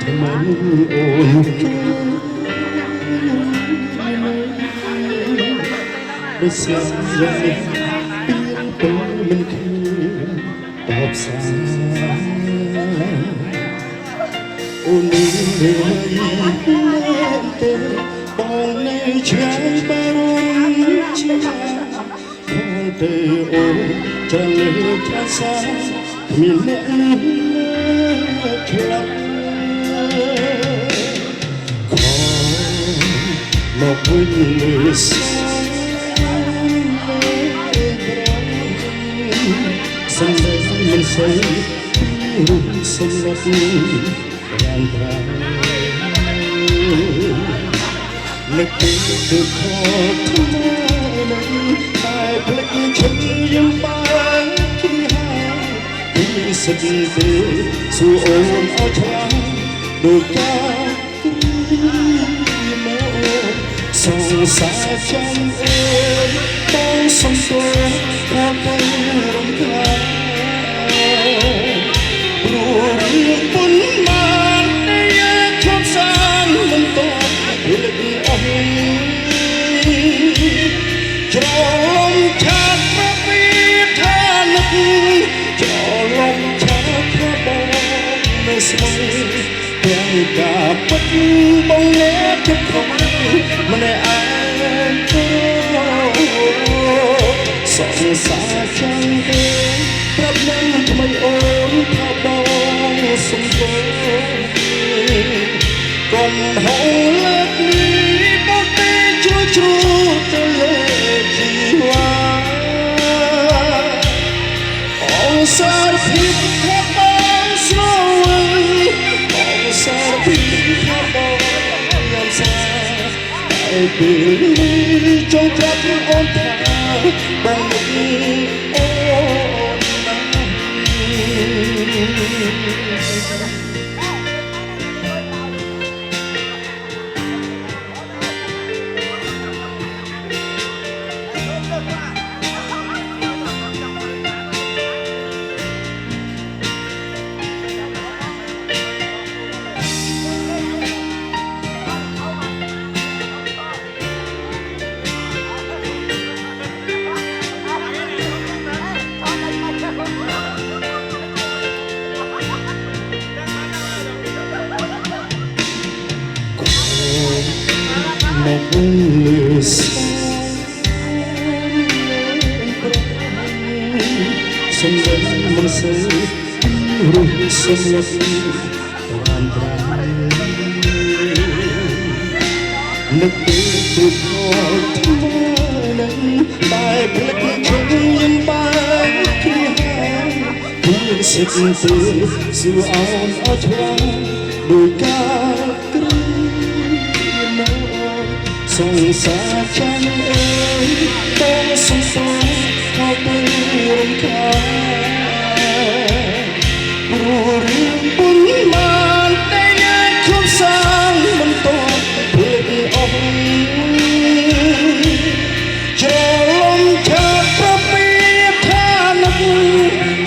មិនអូនបើសិនយ៉ាងនេះពីទៅមិនឃើញតបសារអូននេះរឿងទេបងនៅឆ្ងាយបារម្ភជាទៅអូនចាំលើថាសាគ្មានអ្នកខ្លាប់ខំមកវិញលើសាសំឡេងមិនសូវរូបសម្បត្តិយ៉ាងប្រាំនឹកទៅខកថ្មតែភ្លេចឈឹងយើងបានគ្នាហើយពីសិតទេសួរអូនឲ្យឆ្លាស់ដូចកាមកសងសាចាំអូនបងសំទោសតាមទៅរំខានព្រោះរឿងពុនបានតែឈប់សានមិនតបភ្លេចអស់ច្រឡំឆាតប្រពីថានឹកច្រឡំឆាតថាបងនៅស្មោះទាំងការពិតបងអ្នកគិតខុសម្នាក់ឯងសងសាចាំទេប្រាប់នឹងថ្មីអូនថាបងសំទោកុំហៅលើកនេះបងទេជួយជ្រួទៅលើជីវ៉ាអងសារភាពថាបងស្រួលអងសារភាពថាបងយ៉ាងសាតែពេលចង់ប្រាប់អូនថាបងនឹកអូនណាមកលើសំឡេងមិនសូវរូបសម្លឹកបានប្រាំនឹកទៅទៅខកថ្មនឹងតែភ្លេចជុំយើងបានគ្នាហើយគឺសិតទៅសួរអោនអត់ឆ្លាស់ដោយការក្រឹងសងសាចាំអើយបងសំសងខោទៅរំខានព្រោះរឿងពុនបានតែយើងខ្លួនសាងមិនតបភ្លេចអស់ច្រឡំឆាតប្រពីថានឹក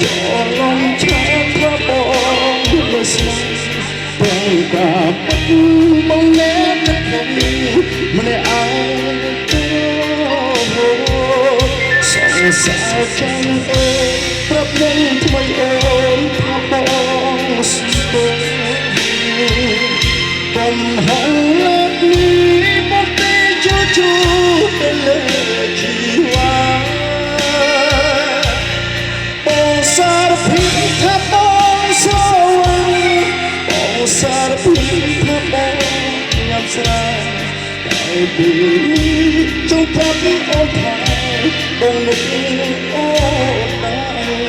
ច្រឡំឆាតប្របងលើស្មោះបងកាពិតបងអ្នកទៅម្នាក់ឯងសងសាចាំអើយប្រាប់នឹងថ្មីអូនថាបងស្ទើរកុំហៅលើកនេះមកទេជួទៅលើជីវ៉ាបងសារភាពថាបងស្រួលបងសារភាពថាបងញ៉ាំស្រាតែពេលចង់ប្រាប់អូនថាបងនឹកអូនដែរ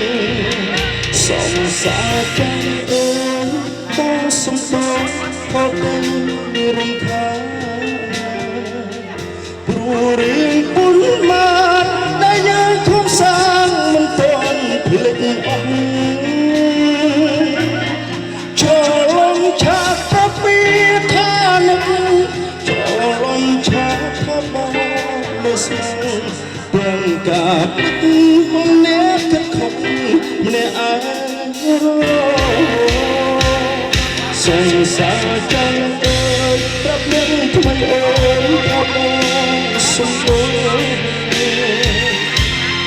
សងសាចាំអើយបងសំទោសខកនឹងរំខានព្រោះរឿងពុនបានតែយើងធំសាងមិនទាន់ភ្លេចអស់ច្រឡំឆាតប្រពីថានឹកច្រឡំឆាតថាបងលើស្មោះទាំងការពិតបងអ្នកគិតខុសម្នាក់ឯងស សងសាចាញ់អើយប្រាប់នឹងថ្មីអូនថាបងសំដៅ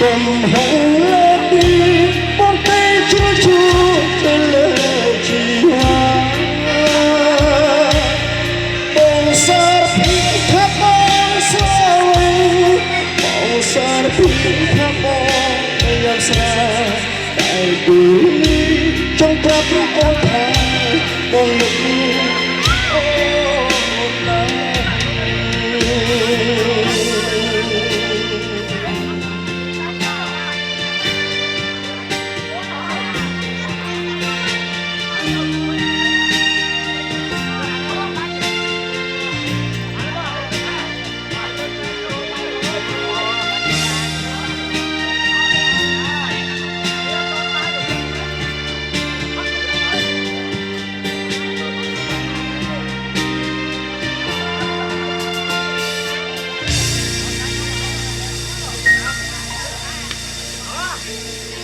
កុំហៅលើពីបងតែជួទៅលើជីវាបងសារពីថាបងស្រឡាញ់បងសារពីថាបងយ៉ាងស្រាតែពីចង់ប្រាប់អូនថាបងនឹក